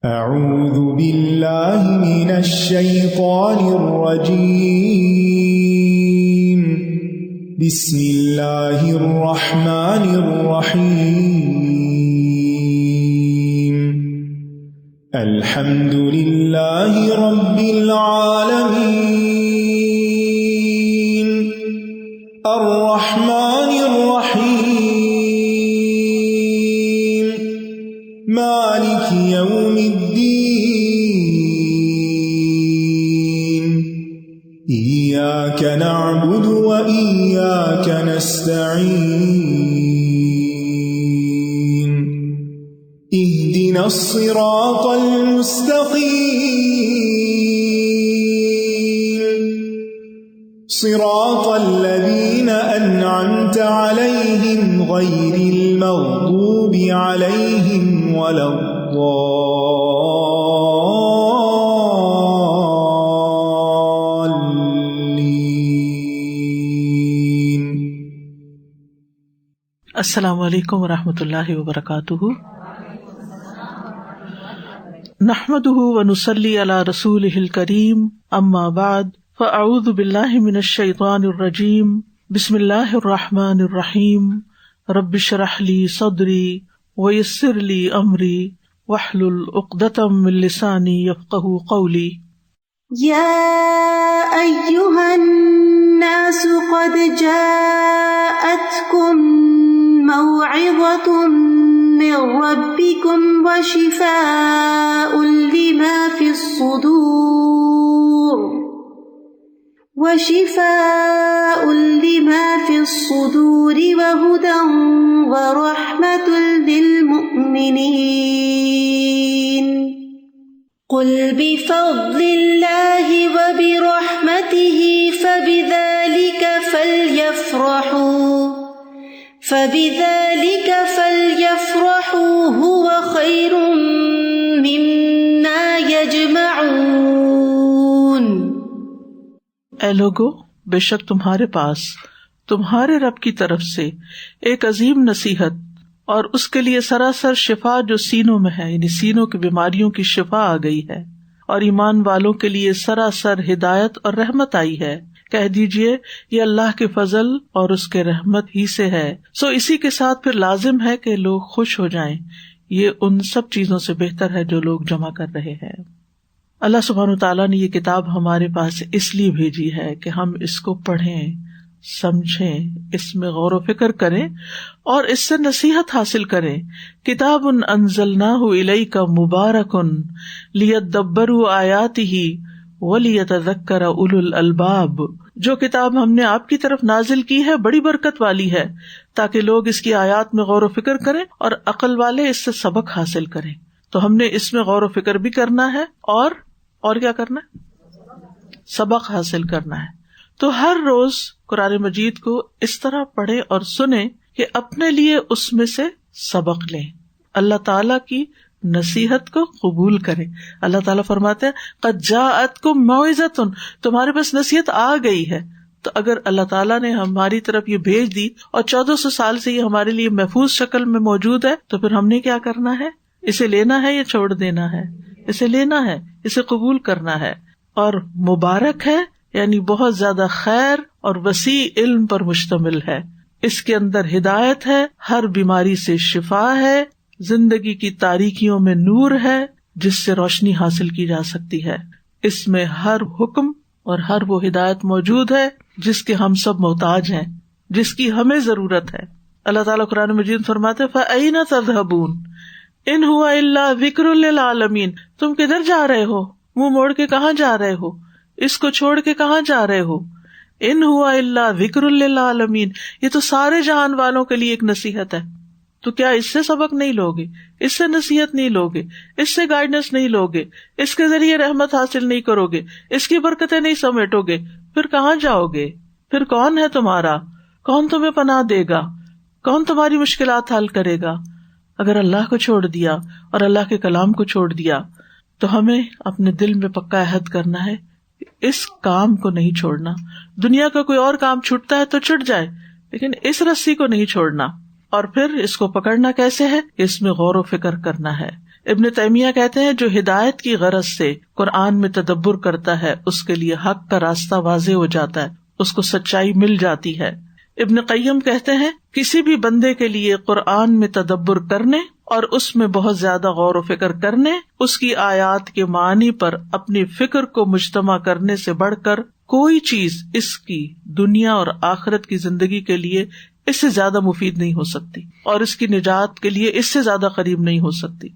اعوذ باللہ من الشیطان الرجیم بسم اللہ الرحمن الرحیم الحمد للہ رب العالمین الرحمن الرحیم مالک یوم الدین ایاک نعبد و ایاک نستعین اهدنا الصراط المستقیم صراط الذین انعمت علیہم غیر المغضوب علیہم ولا الضالین۔ السلام علیکم ورحمۃ اللہ وبرکاتہ۔ نحمده ونصلی علی رسولہ الکریم، اما بعد فاعوذ باللہ من الشیطان الرجیم، بسم اللہ الرحمن الرحیم، رب اشرح لی صدری ویسر لی امری واحلل عقدۃ من لسانی یفقہوا قولی۔ یا ایہا الناس قد جاءتکم موعظۃ من ربکم وشفاء لما فی الصدور وہدی ورحمۃ للمؤمنین۔ قل بفضل اللہ وبرحمتہ فبذلک فلیفرحوا هو خیر مما یجمعون۔ اے لوگو، بے شک تمہارے پاس تمہارے رب کی طرف سے ایک عظیم نصیحت اور اس کے لیے سراسر شفا جو سینوں میں ہے، یعنی سینوں کی بیماریوں کی شفا آ گئی ہے، اور ایمان والوں کے لیے سراسر ہدایت اور رحمت آئی ہے۔ کہہ دیجئے یہ اللہ کے فضل اور اس کے رحمت ہی سے ہے، سو اسی کے ساتھ پھر لازم ہے کہ لوگ خوش ہو جائیں۔ یہ ان سب چیزوں سے بہتر ہے جو لوگ جمع کر رہے ہیں۔ اللہ سبحانہ وتعالیٰ نے یہ کتاب ہمارے پاس اس لیے بھیجی ہے کہ ہم اس کو پڑھیں، سمجھیں، اس میں غور و فکر کریں اور اس سے نصیحت حاصل کریں۔ کتاب انزلناہ الیک مبارک لیدبروا آیاتہ ولیتذکر اولو الالباب، جو کتاب ہم نے آپ کی طرف نازل کی ہے بڑی برکت والی ہے تاکہ لوگ اس کی آیات میں غور و فکر کریں اور عقل والے اس سے سبق حاصل کریں۔ تو ہم نے اس میں غور و فکر بھی کرنا ہے اور کیا کرنا ہے؟ سبق حاصل کرنا ہے۔ تو ہر روز قرآن مجید کو اس طرح پڑھیں اور سنیں کہ اپنے لیے اس میں سے سبق لیں، اللہ تعالیٰ کی نصیحت کو قبول کریں۔ اللہ تعالیٰ فرماتے ہیں قد جاءتکم موعظۃ، تمہارے پاس نصیحت آ گئی ہے۔ تو اگر اللہ تعالیٰ نے ہماری طرف یہ بھیج دی اور 1400 سال سے یہ ہمارے لیے محفوظ شکل میں موجود ہے، تو پھر ہم نے کیا کرنا ہے؟ اسے لینا ہے یا چھوڑ دینا ہے؟ اسے لینا ہے، اسے قبول کرنا ہے۔ اور مبارک ہے یعنی بہت زیادہ خیر اور وسیع علم پر مشتمل ہے۔ اس کے اندر ہدایت ہے، ہر بیماری سے شفا ہے، زندگی کی تاریکیوں میں نور ہے جس سے روشنی حاصل کی جا سکتی ہے۔ اس میں ہر حکم اور ہر وہ ہدایت موجود ہے جس کے ہم سب محتاج ہیں، جس کی ہمیں ضرورت ہے۔ اللہ تعالیٰ قرآن مجید فرماتے فَأَيْنَ تَذْهَبُونَ ان ہوا الا ذکر للعالمین، تم کدھر جا رہے ہو؟ منہ موڑ کے کہاں جا رہے ہو؟ اس کو چھوڑ کے کہاں جا رہے ہو؟ ان ہوا الا ذکر للعالمین، یہ تو سارے جہان والوں کے لیے ایک نصیحت ہے۔ تو کیا اس سے سبق نہیں لوگے؟ اس سے نصیحت نہیں لوگے؟ اس سے گائیڈنس نہیں لوگے؟ اس کے ذریعے رحمت حاصل نہیں کرو گے؟ اس کی برکتیں نہیں سمیٹو گے؟ پھر کہاں جاؤ گے؟ پھر کون ہے تمہارا؟ کون تمہیں پناہ دے گا؟ کون تمہاری مشکلات حل کرے گا؟ اگر اللہ کو چھوڑ دیا اور اللہ کے کلام کو چھوڑ دیا تو ہمیں اپنے دل میں پکا عہد کرنا ہے اس کام کو نہیں چھوڑنا۔ دنیا کا کوئی اور کام چھوٹتا ہے تو چھٹ جائے، لیکن اس رسی کو نہیں چھوڑنا۔ اور پھر اس کو پکڑنا کیسے ہے؟ اس میں غور و فکر کرنا ہے، ابن تیمیہ کہتے ہیں جو ہدایت کی غرض سے قرآن میں تدبر کرتا ہے اس کے لیے حق کا راستہ واضح ہو جاتا ہے، اس کو سچائی مل جاتی ہے۔ ابن قیم کہتے ہیں کسی بھی بندے کے لیے قرآن میں تدبر کرنے اور اس میں بہت زیادہ غور و فکر کرنے، اس کی آیات کے معنی پر اپنی فکر کو مجتمع کرنے سے بڑھ کر کوئی چیز اس کی دنیا اور آخرت کی زندگی کے لیے اس سے زیادہ مفید نہیں ہو سکتی، اور اس کی نجات کے لیے اس سے زیادہ قریب نہیں ہو سکتی۔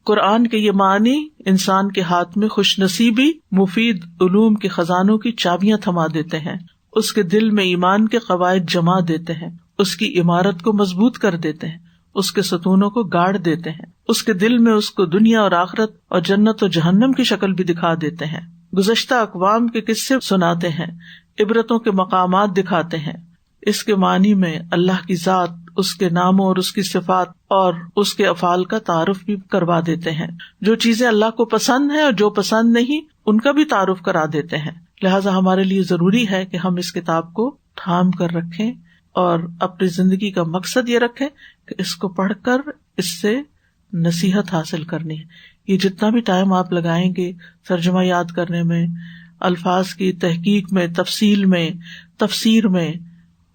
قرآن کے یہ معنی انسان کے ہاتھ میں خوش نصیبی مفید علوم کے خزانوں کی چابیاں تھما دیتے ہیں، اس کے دل میں ایمان کے قواعد جما دیتے ہیں، اس کی عمارت کو مضبوط کر دیتے ہیں، اس کے ستونوں کو گاڑ دیتے ہیں، اس کے دل میں اس کو دنیا اور آخرت اور جنت و جہنم کی شکل بھی دکھا دیتے ہیں، گزشتہ اقوام کے قصے سناتے ہیں، عبرتوں کے مقامات دکھاتے ہیں۔ اس کے معنی میں اللہ کی ذات، اس کے ناموں اور اس کی صفات اور اس کے افعال کا تعارف بھی کروا دیتے ہیں۔ جو چیزیں اللہ کو پسند ہیں اور جو پسند نہیں ان کا بھی تعارف کرا دیتے ہیں۔ لہٰذا ہمارے لیے ضروری ہے کہ ہم اس کتاب کو تھام کر رکھیں اور اپنی زندگی کا مقصد یہ رکھیں کہ اس کو پڑھ کر اس سے نصیحت حاصل کرنی ہے۔ یہ جتنا بھی ٹائم آپ لگائیں گے ترجمہ یاد کرنے میں، الفاظ کی تحقیق میں، تفصیل میں، تفسیر میں،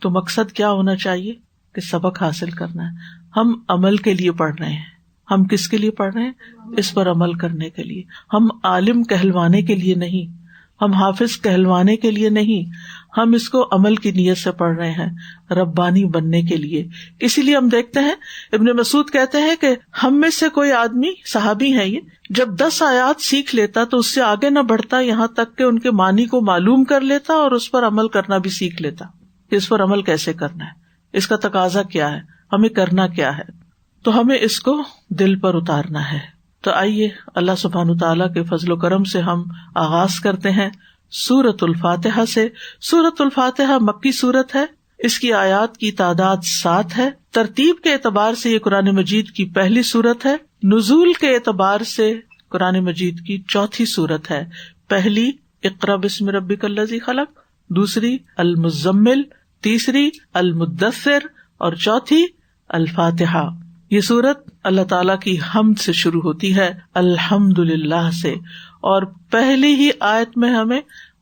تو مقصد کیا ہونا چاہیے کہ سبق حاصل کرنا ہے۔ ہم عمل کے لیے پڑھ رہے ہیں۔ ہم کس کے لیے پڑھ رہے ہیں؟ اس پر عمل کرنے کے لیے۔ ہم عالم کہلوانے کے لیے نہیں، ہم حافظ کہلوانے کے لیے نہیں، ہم اس کو عمل کی نیت سے پڑھ رہے ہیں، ربانی بننے کے لیے۔ اسی لیے ہم دیکھتے ہیں ابن مسعود کہتے ہیں کہ ہم میں سے کوئی آدمی، صحابی ہے یہ، جب 10 آیات سیکھ لیتا تو اس سے آگے نہ بڑھتا یہاں تک کہ ان کے معنی کو معلوم کر لیتا اور اس پر عمل کرنا بھی سیکھ لیتا کہ اس پر عمل کیسے کرنا ہے، اس کا تقاضا کیا ہے، ہمیں کرنا کیا ہے۔ تو ہمیں اس کو دل پر اتارنا ہے۔ تو آئیے اللہ سبحانہ تعالیٰ کے فضل و کرم سے ہم آغاز کرتے ہیں سورۃ الفاتحہ سے۔ سورۃ الفاتحہ مکی سورت ہے، اس کی آیات کی تعداد 7 ہے۔ ترتیب کے اعتبار سے یہ قرآن مجید کی پہلی سورت ہے، نزول کے اعتبار سے قرآن مجید کی چوتھی سورت ہے۔ پہلی اقرأ بسم ربک الذی خلق، دوسری المزمل، تیسری المدثر اور چوتھی الفاتحہ۔ یہ سورت اللہ تعالیٰ کی حمد سے شروع ہوتی ہے، الحمدللہ سے، اور پہلی ہی آیت میں ہمیں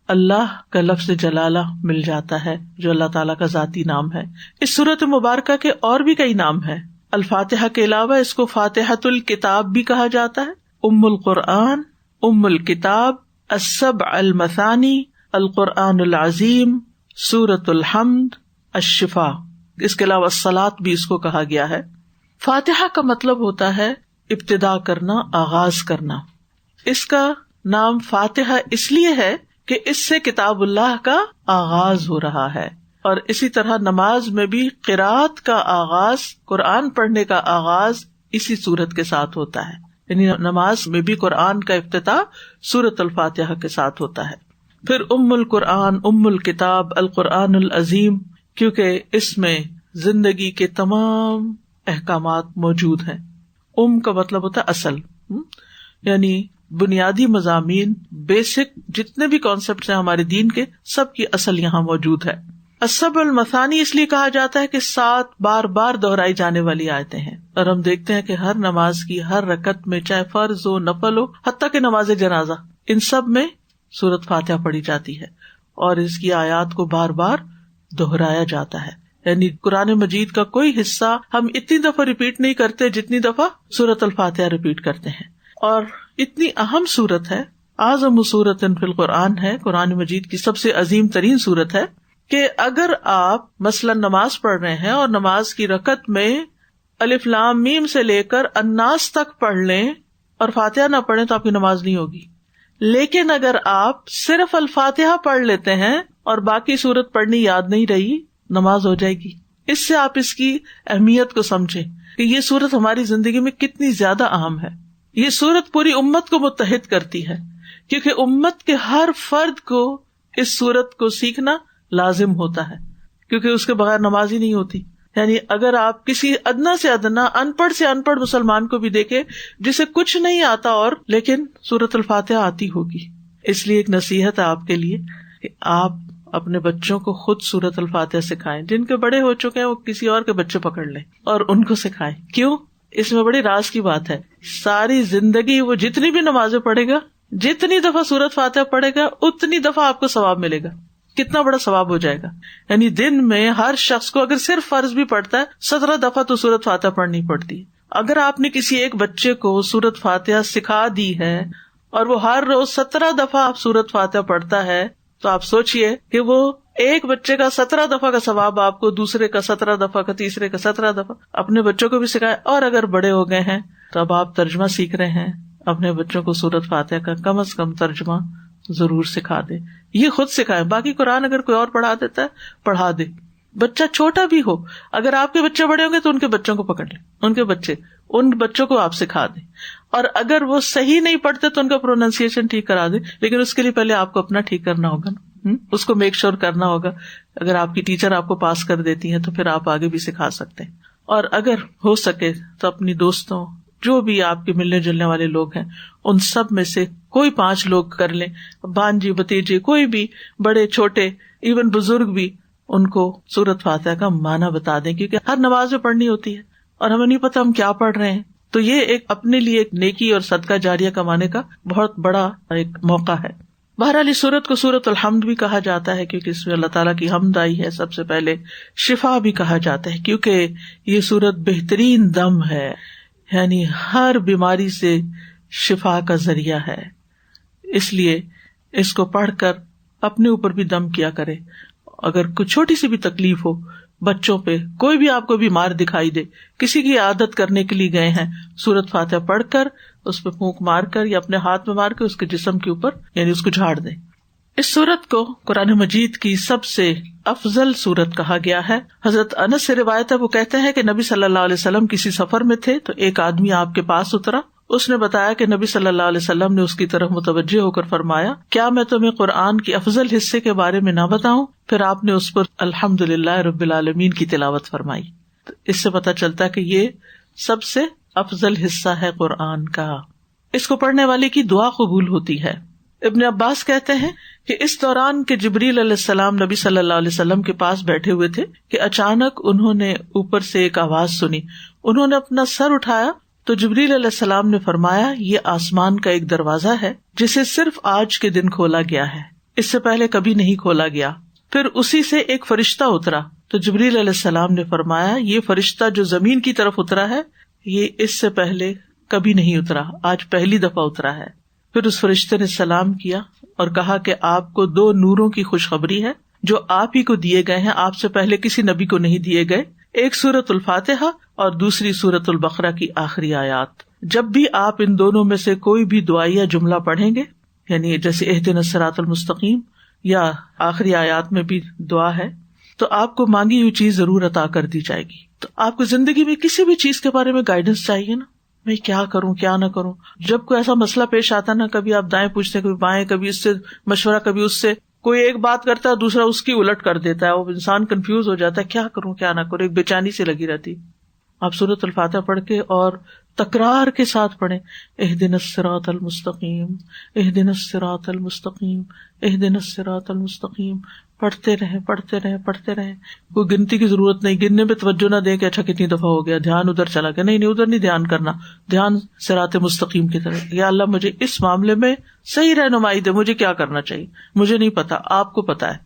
اللہ کا لفظ جلالہ مل جاتا ہے جو اللہ تعالیٰ کا ذاتی نام ہے۔ اس سورت مبارکہ کے اور بھی کئی نام ہیں۔ الفاتحہ کے علاوہ اس کو فاتحۃ الکتاب بھی کہا جاتا ہے، ام القرآن، ام الکتاب، السبع المثانی، القرآن العظیم، سورۃ الحمد، الشفاء۔ اس کے علاوہ الصلاۃ بھی اس کو کہا گیا ہے۔ فاتحہ کا مطلب ہوتا ہے ابتدا کرنا، آغاز کرنا۔ اس کا نام فاتحہ اس لیے ہے کہ اس سے کتاب اللہ کا آغاز ہو رہا ہے، اور اسی طرح نماز میں بھی قرات کا آغاز، قرآن پڑھنے کا آغاز اسی سورت کے ساتھ ہوتا ہے، یعنی نماز میں بھی قرآن کا افتتاح سورۃ الفاتحہ کے ساتھ ہوتا ہے۔ پھر ام القرآن، ام الکتاب، القرآن العظیم، کیونکہ اس میں زندگی کے تمام احکامات موجود ہیں۔ ام کا مطلب ہوتا ہے اصل، یعنی بنیادی مضامین، بیسک جتنے بھی کانسیپٹس ہیں ہمارے دین کے، سب کی اصل یہاں موجود ہے۔ السبع المثانی اس لیے کہا جاتا ہے کہ 7 بار بار دہرائی جانے والی آیتیں ہیں، اور ہم دیکھتے ہیں کہ ہر نماز کی ہر رکعت میں، چاہے فرض ہو نفل ہو، حتیٰ کہ نماز جنازہ، ان سب میں سورۃ فاتحہ پڑھی جاتی ہے، اور اس کی آیات کو بار بار دہرایا جاتا ہے۔ یعنی قرآن مجید کا کوئی حصہ ہم اتنی دفعہ ریپیٹ نہیں کرتے جتنی دفعہ سورۃ الفاتحہ ریپیٹ کرتے ہیں، اور اتنی اہم سورت ہے، اعظم سورۃ فی القرآن ہے، قرآن مجید کی سب سے عظیم ترین سورت ہے، کہ اگر آپ مثلا نماز پڑھ رہے ہیں اور نماز کی رکعت میں الف لام میم سے لے کر الناس تک پڑھ لیں اور فاتحہ نہ پڑھیں تو آپ کی نماز نہیں ہوگی۔ لیکن اگر آپ صرف الفاتحہ پڑھ لیتے ہیں اور باقی سورت پڑھنی یاد نہیں رہی، نماز ہو جائے گی۔ اس سے آپ اس کی اہمیت کو سمجھیں کہ یہ سورت ہماری زندگی میں کتنی زیادہ اہم ہے۔ یہ سورت پوری امت کو متحد کرتی ہے، کیونکہ امت کے ہر فرد کو اس سورت کو سیکھنا لازم ہوتا ہے، کیونکہ اس کے بغیر نماز ہی نہیں ہوتی۔ یعنی اگر آپ کسی ادنا سے ادنا ان پڑھ سے ان پڑھ مسلمان کو بھی دیکھیں جسے کچھ نہیں آتا اور لیکن سورۃ الفاتحہ آتی ہوگی، اس لیے ایک نصیحت ہے آپ کے لیے کہ آپ اپنے بچوں کو خود سورۃ الفاتحہ سکھائیں، جن کے بڑے ہو چکے ہیں وہ کسی اور کے بچے پکڑ لیں اور ان کو سکھائیں۔ کیوں؟ اس میں بڑی راز کی بات ہے. ساری زندگی وہ جتنی بھی نمازیں پڑھے گا، جتنی دفعہ سورۃ فاتحہ پڑھے گا، اتنی دفعہ آپ کو ثواب ملے گا. کتنا بڑا ثواب ہو جائے گا. یعنی دن میں ہر شخص کو اگر صرف فرض بھی پڑھتا ہے 17 دفعہ تو سورۃ فاتحہ پڑھنی پڑتی ہے. اگر آپ نے کسی ایک بچے کو سورۃ فاتحہ سکھا دی ہے اور وہ ہر روز 17 دفعہ آپ سورۃ فاتحہ پڑھتا ہے تو آپ سوچئے کہ وہ ایک بچے کا 17 دفعہ کا ثواب آپ کو، دوسرے کا 17 دفعہ کا، تیسرے کا 17 دفعہ. اپنے بچوں کو بھی سکھائے. اور اگر بڑے ہو گئے ہیں تو اب آپ ترجمہ سیکھ رہے ہیں، اپنے بچوں کو سورۃ فاتحہ کا کم از کم ترجمہ ضرور سکھا دے. یہ خود سکھائے. باقی قرآن اگر کوئی اور پڑھا دیتا ہے پڑھا دے. بچہ چھوٹا بھی ہو، اگر آپ کے بچے بڑے ہوں گے تو ان کے بچوں کو پکڑ لیں، ان بچوں کو آپ سکھا دیں. اور اگر وہ صحیح نہیں پڑھتے تو ان کا پروننسیشن ٹھیک کرا دیں. لیکن اس کے لیے پہلے آپ کو اپنا ٹھیک کرنا ہوگا نا. اس کو میک شور کرنا ہوگا. اگر آپ کی ٹیچر آپ کو پاس کر دیتی ہیں تو پھر آپ آگے بھی سکھا سکتے ہیں. اور اگر ہو سکے تو اپنی دوستوں، جو بھی آپ کے ملنے جلنے والے لوگ ہیں، ان سب میں سے کوئی 5 لوگ کر لیں، بانجی بتیجے کوئی بھی، بڑے چھوٹے، ایون بزرگ بھی، ان کو سورۃ فاتحہ کا معنی بتا دیں. کیونکہ ہر نماز میں پڑھنی ہوتی ہے اور ہمیں نہیں پتا ہم کیا پڑھ رہے ہیں. تو یہ ایک اپنے لیے ایک نیکی اور صدقہ جاریہ کمانے کا بہت بڑا ایک موقع ہے. بہرحال اس سورت کو سورۃ الحمد بھی کہا جاتا ہے کیونکہ اس میں اللہ تعالیٰ کی حمد آئی ہے. سب سے پہلے شفا بھی کہا جاتا ہے کیونکہ یہ سورت بہترین دم ہے، یعنی ہر بیماری سے شفا کا ذریعہ ہے. اس لیے اس کو پڑھ کر اپنے اوپر بھی دم کیا کرے. اگر کوئی چھوٹی سی بھی تکلیف ہو، بچوں پہ، کوئی بھی آپ کو بیمار دکھائی دے، کسی کی عادت کرنے کے لیے گئے ہیں، سورۃ فاتحہ پڑھ کر اس پہ پھونک مار کر یا اپنے ہاتھ میں مار کے اس کے جسم کے اوپر یعنی اس کو جھاڑ دیں. اس سورت کو قرآن مجید کی سب سے افضل سورت کہا گیا ہے. حضرت انس سے روایت ہے، وہ کہتے ہیں کہ نبی صلی اللہ علیہ وسلم کسی سفر میں تھے تو ایک آدمی آپ کے پاس اترا. اس نے بتایا کہ نبی صلی اللہ علیہ وسلم نے اس کی طرف متوجہ ہو کر فرمایا، کیا میں تمہیں قرآن کی افضل حصے کے بارے میں نہ بتاؤں؟ پھر آپ نے اس پر الحمدللہ رب العالمین کی تلاوت فرمائی. اس سے پتہ چلتا ہے کہ یہ سب سے افضل حصہ ہے قرآن کا. اس کو پڑھنے والے کی دعا قبول ہوتی ہے. ابن عباس کہتے ہیں کہ اس دوران کے جبریل علیہ السلام نبی صلی اللہ علیہ وسلم کے پاس بیٹھے ہوئے تھے کہ اچانک انہوں نے اوپر سے ایک آواز سنی. انہوں نے اپنا سر اٹھایا تو جبریل علیہ السلام نے فرمایا، یہ آسمان کا ایک دروازہ ہے جسے صرف آج کے دن کھولا گیا ہے، اس سے پہلے کبھی نہیں کھولا گیا. پھر اسی سے ایک فرشتہ اترا تو جبریل علیہ السلام نے فرمایا، یہ فرشتہ جو زمین کی طرف اترا ہے یہ اس سے پہلے کبھی نہیں اترا، آج پہلی دفعہ اترا ہے. پھر اس فرشتے نے سلام کیا اور کہا کہ آپ کو 2 نوروں کی خوشخبری ہے جو آپ ہی کو دیے گئے ہیں، آپ سے پہلے کسی نبی کو نہیں دیے گئے. ایک سورۃ الفاتحہ اور دوسری سورۃ البقرہ کی آخری آیات. جب بھی آپ ان دونوں میں سے کوئی بھی دعائیا جملہ پڑھیں گے، یعنی جیسے اہدنا الصراط المستقیم یا آخری آیات میں بھی دعا ہے، تو آپ کو مانگی ہوئی چیز ضرور عطا کر دی جائے گی. تو آپ کو زندگی میں کسی بھی چیز کے بارے میں گائیڈنس چاہیے نا، میں کیا کروں کیا نہ کروں. جب کوئی ایسا مسئلہ پیش آتا نا، کبھی آپ دائیں پوچھتے کبھی بائیں، کبھی اس سے مشورہ کبھی اس سے، کوئی ایک بات کرتا ہے دوسرا اس کی الٹ کر دیتا ہے، وہ انسان کنفیوز ہو جاتا ہے کیا کروں کیا نہ کروں، ایک بے چینی سے لگی رہتی. آپ سورۃ الفاتحہ پڑھ کے اور تکرار کے ساتھ پڑھیں، اہدنا الصراط المستقیم اہدنا الصراط المستقیم اہدنا الصراط المستقیم. پڑھتے رہیں. کوئی گنتی کی ضرورت نہیں، گننے پہ توجہ نہ دیں کہ اچھا کتنی دفعہ ہو گیا، دھیان ادھر چلا گیا. نہیں ادھر نہیں دھیان کرنا، دھیان صراط مستقیم کی طرف. یا اللہ مجھے اس معاملے میں صحیح رہنمائی دے، مجھے کیا کرنا چاہیے، مجھے نہیں پتا، آپ کو پتا ہے.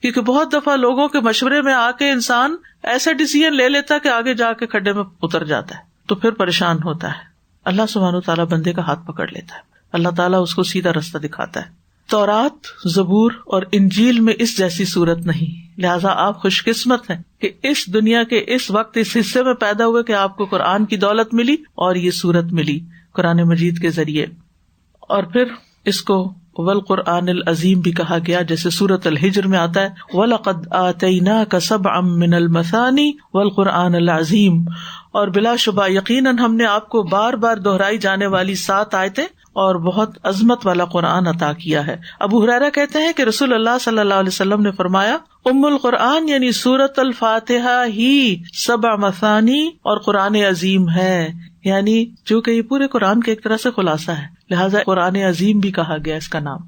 کیونکہ بہت دفعہ لوگوں کے مشورے میں آ کے انسان ایسا ڈیسیژن لے لیتا کہ آگے جا کے کھڈے میں اتر جاتا ہے، تو پھر پریشان ہوتا ہے. اللہ سبحانہ تعالیٰ بندے کا ہاتھ پکڑ لیتا ہے، اللہ تعالیٰ اس کو سیدھا رستہ دکھاتا ہے. تورات، زبور اور انجیل میں اس جیسی صورت نہیں، لہٰذا آپ خوش قسمت ہیں کہ اس دنیا کے اس وقت اس حصے میں پیدا ہوئے کہ آپ کو قرآن کی دولت ملی اور یہ صورت ملی قرآن مجید کے ذریعے. اور پھر اس کو والقرآن العظیم بھی کہا گیا، جیسے سورۃ الحجر میں آتا ہے وَلَقَدْ آتَيْنَاكَ سَبْعًا مِّنَ الْمَثَانِي وَالْقُرْآنَ الْعَظِيمِ، اور بلا شبہ یقیناً ہم نے آپ کو بار بار دہرائی جانے والی 7 آیتیں اور بہت عظمت والا قرآن عطا کیا ہے. ابو ہریرہ کہتے ہیں کہ رسول اللہ صلی اللہ علیہ وسلم نے فرمایا، ام القرآن یعنی سورۃ الفاتحہ ہی 7 مثانی اور قرآن عظیم ہے، یعنی جو کہ یہ پورے قرآن کے ایک طرح سے خلاصہ ہے، لہٰذا قرآن عظیم بھی کہا گیا اس کا نام.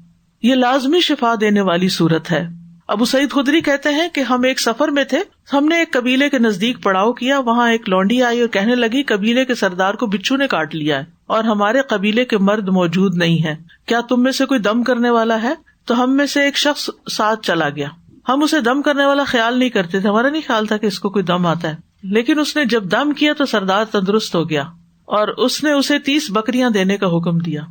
یہ لازمی شفا دینے والی سورت ہے. ابو سعید خدری کہتے ہیں کہ ہم ایک سفر میں تھے، ہم نے ایک قبیلے کے نزدیک پڑاؤ کیا، وہاں ایک لونڈی آئی اور کہنے لگی قبیلے کے سردار کو بچھو نے کاٹ لیا ہے اور ہمارے قبیلے کے مرد موجود نہیں ہیں، کیا تم میں سے کوئی دم کرنے والا ہے؟ تو ہم میں سے ایک شخص ساتھ چلا گیا، ہم اسے دم کرنے والا خیال نہیں کرتے تھے، ہمارا نہیں خیال تھا کہ اس کو کوئی دم آتا ہے، لیکن اس نے جب دم کیا تو سردار تندرست ہو گیا اور اس نے اسے 30 بکریاں دینے کا حکم دیا،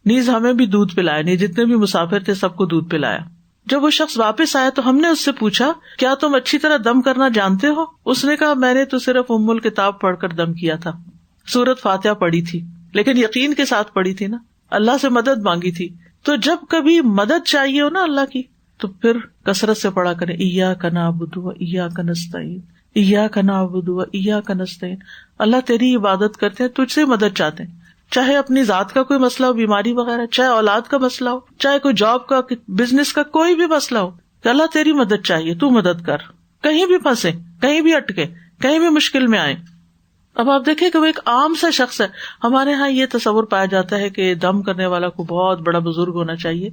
نیز ہمیں بھی دودھ پلایا، نہیں جتنے بھی مسافر تھے سب کو دودھ پلایا۔ جب وہ شخص واپس آیا تو ہم نے اس سے پوچھا کیا تم اچھی طرح دم کرنا جانتے ہو؟ اس نے کہا میں نے تو صرف ام الکتاب پڑھ کر دم کیا تھا، سورت فاتحہ پڑھی تھی، لیکن یقین کے ساتھ پڑھی تھی نا، اللہ سے مدد مانگی تھی۔ تو جب کبھی مدد چاہیے ہو نا اللہ کی تو پھر کثرت سے پڑھا کریں ایاک نعبد و ایاک نستعین، ایاک نعبد و ایاک نستعین، اللہ تیری عبادت کرتے ہیں، تجھ سے مدد چاہتے ہیں، چاہے اپنی ذات کا کوئی مسئلہ ہو، بیماری وغیرہ، چاہے اولاد کا مسئلہ ہو، چاہے کوئی جاب کا، بزنس کا، کوئی بھی مسئلہ ہو کہ اللہ تیری مدد چاہیے، تو مدد کر، کہیں بھی پھنسے، کہیں بھی اٹکے، کہیں بھی مشکل میں آئے۔ اب آپ دیکھیں کہ وہ ایک عام سا شخص ہے، ہمارے ہاں یہ تصور پایا جاتا ہے کہ دم کرنے والا کو بہت بڑا بزرگ ہونا چاہیے،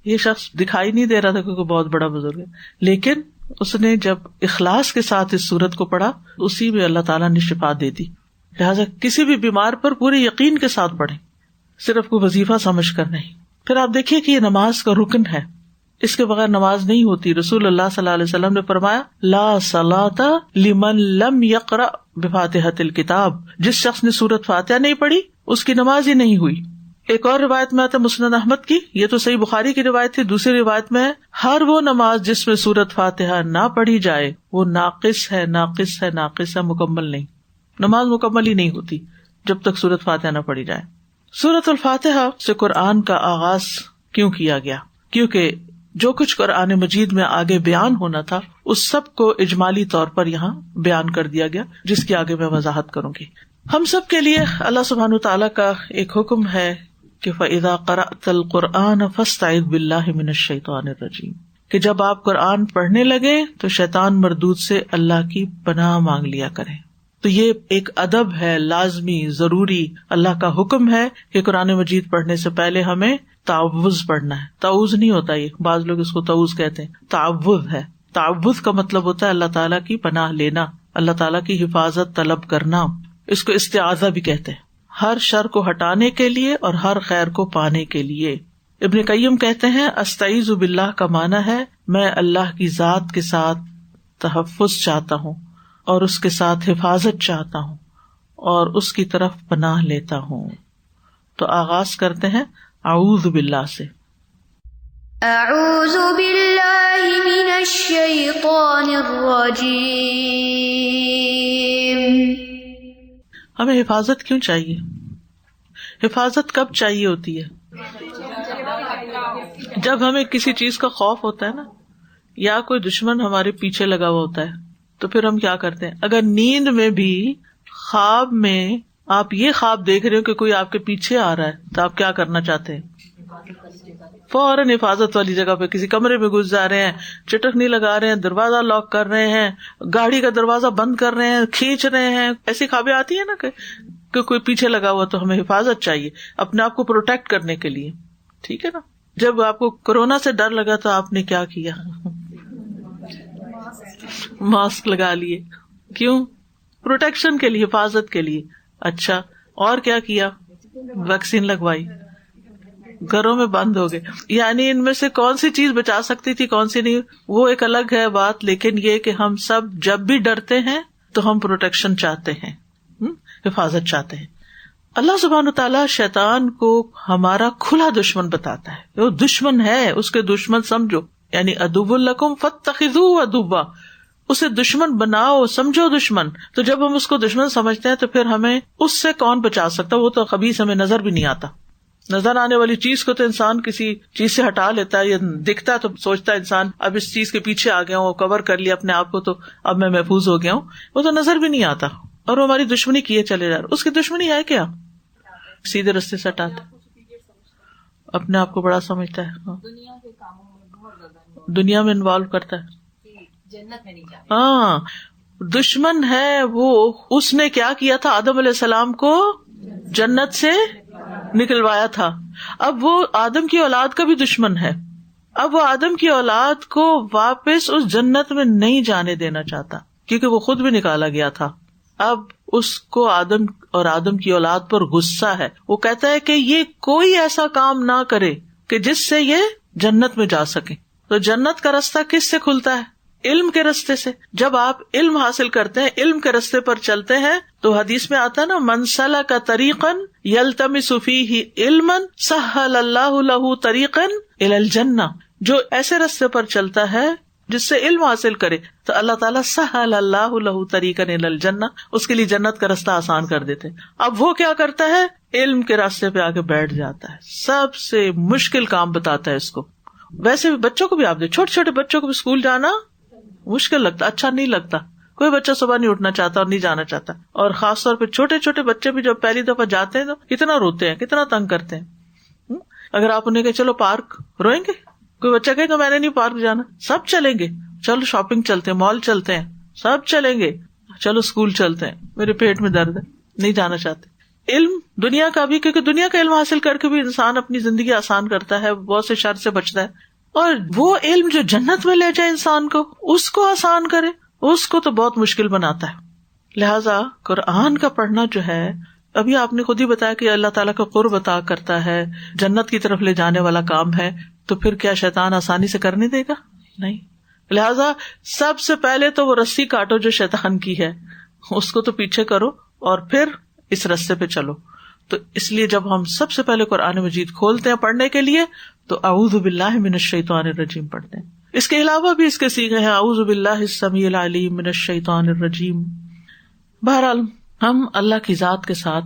یہ شخص دکھائی نہیں دے رہا تھا کہ کوئی بہت بڑا بزرگ ہے، لیکن اس نے جب اخلاص کے ساتھ اس سورت کو پڑھا اسی میں اللہ تعالیٰ نے شفا دے دی۔ لہٰذا کسی بھی بیمار پر پورے یقین کے ساتھ پڑھیں، صرف کوئی وظیفہ سمجھ کر نہیں۔ پھر آپ دیکھیے کہ یہ نماز کا رکن ہے، اس کے بغیر نماز نہیں ہوتی۔ رسول اللہ صلی اللہ علیہ وسلم نے فرمایا لا صلاۃ لمن لم یقرأ بفاتحۃ الکتاب، جس شخص نے سورۃ فاتحہ نہیں پڑھی اس کی نماز ہی نہیں ہوئی۔ ایک اور روایت میں آتا ہے مسند احمد کی، یہ تو صحیح بخاری کی روایت تھی، دوسری روایت میں ہے ہر وہ نماز جس میں سورۃ فاتحہ نہ پڑھی جائے وہ ناقص ہے، ناقص ہے، ناقص ہے، مکمل نہیں، نماز مکمل ہی نہیں ہوتی جب تک سورۃ فاتحہ نہ پڑھی جائے۔ سورۃ الفاتحہ سے قرآن کا آغاز کیوں کیا گیا؟ کیونکہ جو کچھ قرآن مجید میں آگے بیان ہونا تھا اس سب کو اجمالی طور پر یہاں بیان کر دیا گیا، جس کی آگے میں وضاحت کروں گی۔ ہم سب کے لیے اللہ سبحانہ تعالیٰ کا ایک حکم ہے کہ فَإِذَا قَرَأْتَ الْقُرْآنَ فَاسْتَعِذْ بِاللَّهِ مِنَ الشَّيْطَانِ الرَّجِيمِ، کہ جب آپ قرآن پڑھنے لگے تو شیطان مردود سے اللہ کی پناہ مانگ لیا کریں۔ تو یہ ایک ادب ہے، لازمی، ضروری، اللہ کا حکم ہے کہ قرآن مجید پڑھنے سے پہلے ہمیں تعوذ پڑھنا ہے۔ تعوذ نہیں ہوتا، یہ بعض لوگ اس کو تعوذ کہتے ہیں، تعوذ ہے۔ تعوذ کا مطلب ہوتا ہے اللہ تعالیٰ کی پناہ لینا، اللہ تعالیٰ کی حفاظت طلب کرنا، اس کو استعاذہ بھی کہتے ہیں، ہر شر کو ہٹانے کے لیے اور ہر خیر کو پانے کے لیے۔ ابن قیم کہتے ہیں استعیذ باللہ کا معنی ہے میں اللہ کی ذات کے ساتھ تحفظ چاہتا ہوں اور اس کے ساتھ حفاظت چاہتا ہوں اور اس کی طرف پناہ لیتا ہوں۔ تو آغاز کرتے ہیں اعوذ باللہ سے۔ اعوذ باللہ من الشیطان الرجیم۔ ہمیں حفاظت کیوں چاہیے؟ حفاظت کب چاہیے ہوتی ہے؟ جب ہمیں کسی چیز کا خوف ہوتا ہے نا، یا کوئی دشمن ہمارے پیچھے لگا ہوا ہوتا ہے، تو پھر ہم کیا کرتے ہیں؟ اگر نیند میں بھی خواب میں آپ یہ خواب دیکھ رہے ہو کہ کوئی آپ کے پیچھے آ رہا ہے تو آپ کیا کرنا چاہتے ہیں؟ فوراً حفاظت والی جگہ پہ کسی کمرے میں گھس جا رہے ہیں، چٹکنی لگا رہے ہیں، دروازہ لاک کر رہے ہیں، گاڑی کا دروازہ بند کر رہے ہیں، کھینچ رہے ہیں۔ ایسی خوابیں آتی ہیں نا کہ کوئی پیچھے لگا ہوا، تو ہمیں حفاظت چاہیے اپنے آپ کو پروٹیکٹ کرنے کے لیے، ٹھیک ہے نا؟ جب آپ کو کورونا سے ڈر لگا تو آپ نے کیا کیا؟ ماسک لگا لیے، کیوں؟ پروٹیکشن کے لیے، حفاظت کے لیے۔ اچھا، اور کیا کیا؟ ویکسین لگوائی، گھروں میں بند ہو گئے۔ یعنی ان میں سے کون سی چیز بچا سکتی تھی کون سی نہیں، وہ ایک الگ ہے بات، لیکن یہ کہ ہم سب جب بھی ڈرتے ہیں تو ہم پروٹیکشن چاہتے ہیں، حفاظت چاہتے ہیں۔ اللہ سبحانہ تعالیٰ شیطان کو ہمارا کھلا دشمن بتاتا ہے، وہ دشمن ہے، اس کے دشمن سمجھو، یعنی عدو لکم فاتخذوہ عدوا، اسے دشمن بناؤ، سمجھو دشمن۔ تو جب ہم اس کو دشمن سمجھتے ہیں تو پھر ہمیں اس سے کون بچا سکتا؟ وہ تو خبیث ہمیں نظر بھی نہیں آتا۔ نظر آنے والی چیز کو تو انسان کسی چیز سے ہٹا لیتا ہے، یا دکھتا ہے تو سوچتا ہے انسان اب اس چیز کے پیچھے آ گیا ہوں، کور کر لیا اپنے آپ کو تو اب میں محفوظ ہو گیا ہوں، وہ تو نظر بھی نہیں آتا، اور وہ ہماری دشمنی کیے چلے جا رہا۔ اس کی دشمنی ہے کیا؟ سیدھے رستے سے ہٹاتا، اپنے آپ کو بڑا سمجھتا ہے، دنیا میں انوالو کرتا ہے، ہاں دشمن ہے وہ۔ اس نے کیا کیا تھا؟ آدم علیہ السلام کو جنت سے نکلوایا تھا، اب وہ آدم کی اولاد کا بھی دشمن ہے، اب وہ آدم کی اولاد کو واپس اس جنت میں نہیں جانے دینا چاہتا، کیونکہ وہ خود بھی نکالا گیا تھا. اب اس کو آدم اور آدم کی اولاد پر غصہ ہے. وہ کہتا ہے کہ یہ کوئی ایسا کام نہ کرے کہ جس سے یہ جنت میں جا سکے. تو جنت کا راستہ کس سے کھلتا ہے؟ علم کے راستے سے. جب آپ علم حاصل کرتے ہیں، علم کے راستے پر چلتے ہیں، تو حدیث میں آتا ہے نا، من سلک طریقا یلتمس فیہ علما سہل اللہ لہ طریقا الی الجنہ. جو ایسے راستے پر چلتا ہے جس سے علم حاصل کرے تو اللہ تعالیٰ سہل اللہ لہ طریقا الی الجنہ، اس کے لیے جنت کا راستہ آسان کر دیتے. اب وہ کیا کرتا ہے؟ علم کے راستے پہ آ کے بیٹھ جاتا ہے، سب سے مشکل کام بتاتا ہے اس کو. ویسے بھی بچوں کو بھی آپ دے، چھوٹے چھوٹے بچوں کو بھی اسکول جانا مشکل لگتا، اچھا نہیں لگتا. کوئی بچہ صبح نہیں اٹھنا چاہتا اور نہیں جانا چاہتا. اور خاص طور پہ چھوٹے چھوٹے بچے بھی جب پہلی دفعہ جاتے ہیں تو کتنا روتے ہیں، کتنا تنگ کرتے ہیں. اگر آپ انہیں کہ چلو پارک، روئیں گے. کوئی بچہ کہے کہ میں نے نہیں پارک جانا، سب چلیں گے. چلو شاپنگ چلتے ہیں، مال چلتے ہیں، سب چلیں گے. چلو اسکول چلتے ہیں، میرے پیٹ میں درد ہے، نہیں جانا چاہتے. علم دنیا کا بھی، کیونکہ دنیا کا علم حاصل کر کے بھی انسان اپنی زندگی آسان کرتا ہے، بہت سے شر سے بچتا ہے. اور وہ علم جو جنت میں لے جائے انسان کو، اس کو آسان کرے، اس کو تو بہت مشکل بناتا ہے. لہٰذا قرآن کا پڑھنا جو ہے، ابھی آپ نے خود ہی بتایا کہ اللہ تعالیٰ کا قرب عطا کرتا ہے، جنت کی طرف لے جانے والا کام ہے، تو پھر کیا شیطان آسانی سے کرنے دے گا؟ نہیں. لہٰذا سب سے پہلے تو وہ رسی کاٹو جو شیطان کی ہے، اس کو تو پیچھے کرو اور پھر اس رستے پہ چلو. تو اس لیے جب ہم سب سے پہلے قرآن مجید کھولتے ہیں پڑھنے کے لیے تو اعوذ باللہ من الشیطان الرجیم پڑھتے ہیں. اس کے علاوہ بھی اس کے صیغے ہیں، اعوذ باللہ السمیع العلیم من الشیطان الرجیم. بہرحال ہم اللہ کی ذات کے ساتھ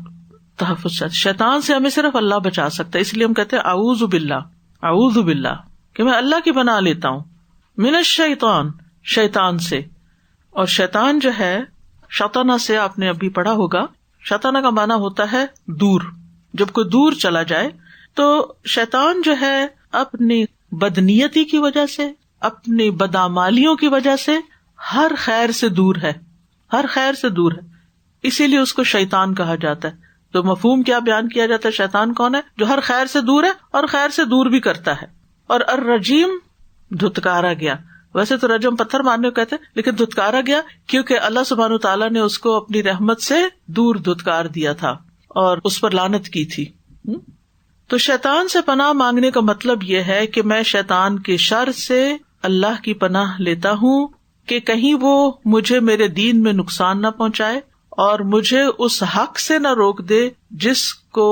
تحفظ چاہتے، شیطان سے ہمیں صرف اللہ بچا سکتا ہے. اس لیے ہم کہتے ہیں اعوذ باللہ، اعوذ باللہ، کہ میں اللہ کی پناہ لیتا ہوں، من الشیطان، شیطان سے. اور شیطان جو ہے، شیطانہ سے آپ نے ابھی پڑھا ہوگا، شیطانہ کا معنی ہوتا ہے دور. جب کوئی دور چلا جائے تو شیطان جو ہے اپنی بدنیتی کی وجہ سے، اپنی بدعمالیوں کی وجہ سے ہر خیر سے دور ہے، ہر خیر سے دور ہے. اسی لیے اس کو شیطان کہا جاتا ہے. تو مفہوم کیا بیان کیا جاتا ہے؟ شیطان کون ہے؟ جو ہر خیر سے دور ہے اور خیر سے دور بھی کرتا ہے. اور الرجیم، دھتکارا گیا. ویسے تو رجم پتھر مارنے کو کہتے ہیں، لیکن دھتکارا گیا کیونکہ اللہ سبحانہ تعالیٰ نے اس کو اپنی رحمت سے دور دھتکار دیا تھا اور اس پر لعنت کی تھی. تو شیطان سے پناہ مانگنے کا مطلب یہ ہے کہ میں شیطان کے شر سے اللہ کی پناہ لیتا ہوں کہ کہیں وہ مجھے میرے دین میں نقصان نہ پہنچائے اور مجھے اس حق سے نہ روک دے جس کو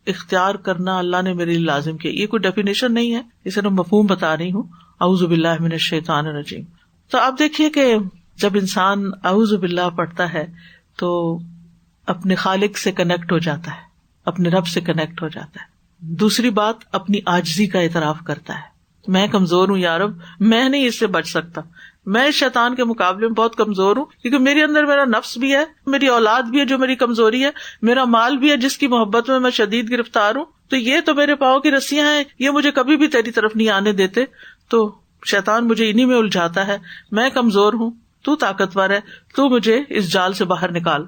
اختیار کرنا اللہ نے میرے لیے لازم کیا. یہ کوئی ڈیفینیشن نہیں ہے، اسے میں مفہوم بتا رہی ہوں. اعوذ باللہ من الشیطان الرجیم. تو آپ دیکھیے کہ جب انسان اعوذ باللہ پڑھتا ہے تو اپنے خالق سے کنیکٹ ہو جاتا ہے، اپنے رب سے کنیکٹ ہو جاتا ہے. دوسری بات، اپنی عاجزی کا اعتراف کرتا ہے. میں کمزور ہوں یا رب، میں نہیں اس سے بچ سکتا، میں شیطان کے مقابلے میں بہت کمزور ہوں، کیونکہ میرے اندر میرا نفس بھی ہے، میری اولاد بھی ہے جو میری کمزوری ہے، میرا مال بھی ہے جس کی محبت میں شدید گرفتار ہوں. تو یہ تو میرے پاؤں کی رسیاں ہیں، یہ مجھے کبھی بھی تیری طرف نہیں آنے دیتے. تو شیطان مجھے انہی میں الجھاتا ہے. میں کمزور ہوں، تو طاقتور ہے، تو مجھے اس جال سے باہر نکال.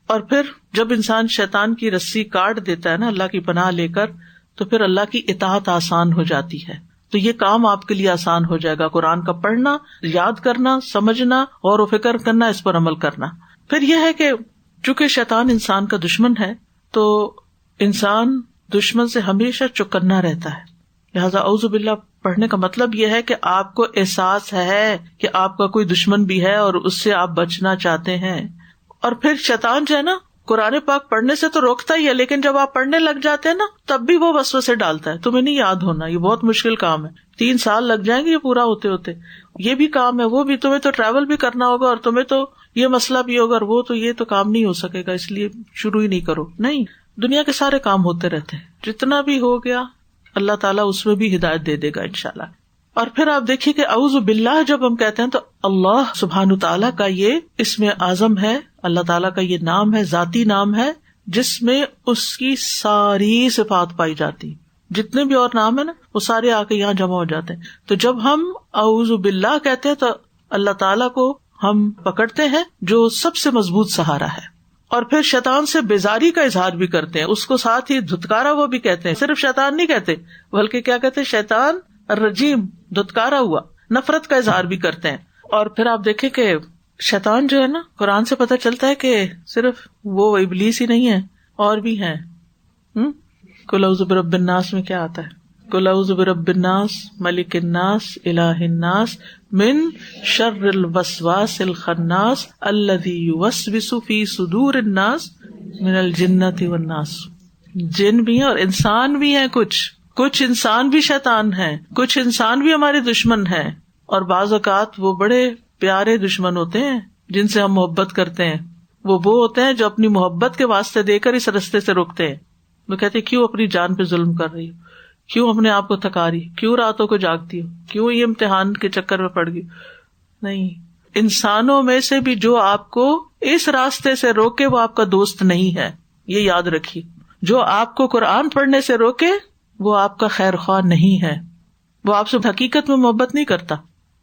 اور پھر جب انسان شیطان کی رسی کاٹ دیتا ہے نا اللہ کی پناہ لے کر، تو پھر اللہ کی اطاعت آسان ہو جاتی ہے. تو یہ کام آپ کے لیے آسان ہو جائے گا، قرآن کا پڑھنا، یاد کرنا، سمجھنا، غور و فکر کرنا، اس پر عمل کرنا. پھر یہ ہے کہ چونکہ شیطان انسان کا دشمن ہے تو انسان دشمن سے ہمیشہ چوکنا رہتا ہے. لہٰذا اعوذ باللہ پڑھنے کا مطلب یہ ہے کہ آپ کو احساس ہے کہ آپ کا کوئی دشمن بھی ہے اور اس سے آپ بچنا چاہتے ہیں. اور پھر شیطان جو ہے نا، قرآن پاک پڑھنے سے تو روکتا ہی ہے، لیکن جب آپ پڑھنے لگ جاتے ہیں نا تب بھی وہ وسوسے ڈالتا ہے. تمہیں نہیں یاد ہونا، یہ بہت مشکل کام ہے، 3 سال لگ جائیں گے یہ پورا ہوتے ہوتے. یہ بھی کام ہے، وہ بھی، تمہیں تو ٹریول بھی کرنا ہوگا اور تمہیں تو یہ مسئلہ بھی ہوگا اور وہ تو، یہ تو کام نہیں ہو سکے گا، اس لیے شروع ہی نہیں کرو. نہیں، دنیا کے سارے کام ہوتے رہتے ہیں، جتنا بھی ہو گیا اللہ تعالیٰ اس میں بھی ہدایت دے دے گا انشاءاللہ. اور پھر آپ دیکھیے کہ اعوذ باللہ جب ہم کہتے ہیں تو اللہ سبحانہ تعالیٰ کا یہ اسم اعظم ہے، اللہ تعالیٰ کا یہ نام ہے، ذاتی نام ہے جس میں اس کی ساری صفات پائی جاتی. جتنے بھی اور نام ہے نا وہ سارے آ کے یہاں جمع ہو جاتے ہیں. تو جب ہم اعوذ باللہ کہتے ہیں تو اللہ تعالیٰ کو ہم پکڑتے ہیں جو سب سے مضبوط سہارا ہے. اور پھر شیطان سے بیزاری کا اظہار بھی کرتے ہیں، اس کو ساتھ ہی دھتکارا وہ بھی کہتے ہیں. صرف شیطان نہیں کہتے بلکہ کیا کہتے ہیں؟ شیطان الرجیم دھتکارا ہوا، نفرت کا اظہار بھی کرتے ہیں. اور پھر آپ دیکھیں کہ شیطان جو ہے نا، قرآن سے پتہ چلتا ہے کہ صرف وہ ابلیس ہی نہیں ہے، اور بھی ہیں. قل اعوذ برب الناس میں کیا آتا ہے؟ قل اعوذ برب الناس ملک الناس الہ الناس من شر الوسواس الخناس الذی یوسوس فی صدور الناس من الجنۃ والناس. جن بھی ہیں اور انسان بھی ہیں، کچھ انسان بھی شیطان ہیں، کچھ انسان بھی ہمارے دشمن ہیں. اور بعض اوقات وہ بڑے پیارے دشمن ہوتے ہیں جن سے ہم محبت کرتے ہیں، وہ ہوتے ہیں جو اپنی محبت کے واسطے دے کر اس رستے سے روکتے ہیں. وہ کہتے ہیں کیوں اپنی جان پہ ظلم کر رہی ہو، کیوں اپنے آپ کو تھکا رہی، کیوں راتوں کو جاگتی ہو، کیوں یہ امتحان کے چکر میں پڑ گئی. نہیں، انسانوں میں سے بھی جو آپ کو اس راستے سے روکے وہ آپ کا دوست نہیں ہے، یہ یاد رکھیے. جو آپ کو قرآن پڑھنے سے روکے وہ آپ کا خیر خواہ نہیں ہے، وہ آپ سے حقیقت میں محبت نہیں کرتا،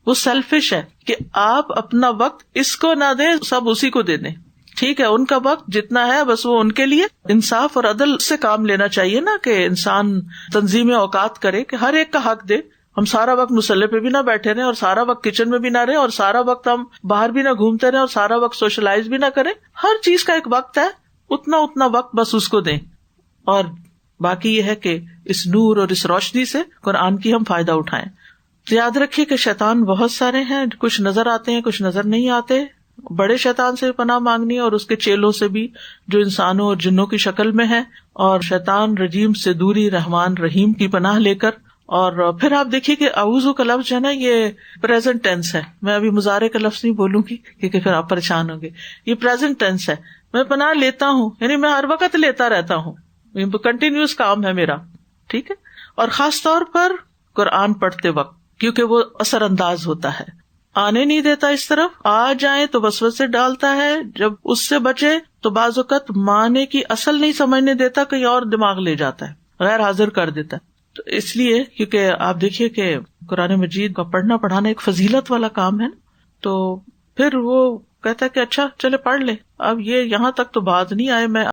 وہ سیلفش ہے کہ آپ اپنا وقت اس کو نہ دیں، سب اسی کو دے دیں. ٹھیک ہے، ان کا وقت جتنا ہے بس وہ ان کے لیے. انصاف اور عدل سے کام لینا چاہیے نا، کہ انسان تنظیم اوقات کرے کہ ہر ایک کا حق دے. ہم سارا وقت مصلی پہ بھی نہ بیٹھے رہے اور سارا وقت کچن میں بھی نہ رہے اور سارا وقت ہم باہر بھی نہ گھومتے رہے اور سارا وقت سوشلائز بھی نہ کریں. ہر چیز کا ایک وقت ہے، اتنا وقت بس اس کو دیں. اور باقی یہ ہے کہ اس نور اور اس روشنی سے قرآن کی ہم فائدہ اٹھائیں. تو یاد رکھیے کہ شیطان بہت سارے ہیں، کچھ نظر آتے ہیں، کچھ نظر نہیں آتے. بڑے شیطان سے پناہ مانگنی اور اس کے چیلوں سے بھی جو انسانوں اور جنوں کی شکل میں ہے، اور شیطان رجیم سے دوری، رحمان رحیم کی پناہ لے کر. اور پھر آپ دیکھیے کہ اعوذ کا لفظ جو ہے نا، یہ پریزنٹ ٹینس ہے. میں ابھی مضارع کا لفظ نہیں بولوں گی کیونکہ پھر آپ پریشان ہوں گے. یہ پریزنٹ ٹینس ہے، میں پناہ لیتا ہوں، یعنی میں ہر وقت لیتا رہتا ہوں، کنٹینیوس کام ہے میرا. ٹھیک ہے، اور خاص طور پر قرآن پڑھتے وقت، کیونکہ وہ اثر انداز ہوتا ہے، آنے نہیں دیتا اس طرف. آ جائیں تو وسوسے ڈالتا ہے، جب اس سے بچے تو بعض اوقات معنی کی اصل نہیں سمجھنے دیتا، کہیں اور دماغ لے جاتا ہے، غیر حاضر کر دیتا ہے. تو اس لیے کیونکہ آپ دیکھیے کہ قرآن مجید کا پڑھنا پڑھانا ایک فضیلت والا کام ہے نا، تو پھر وہ کہتا ہے کہ اچھا چلے پڑھ لے. اب یہ یہاں تک تو بات نہیں آئے، میں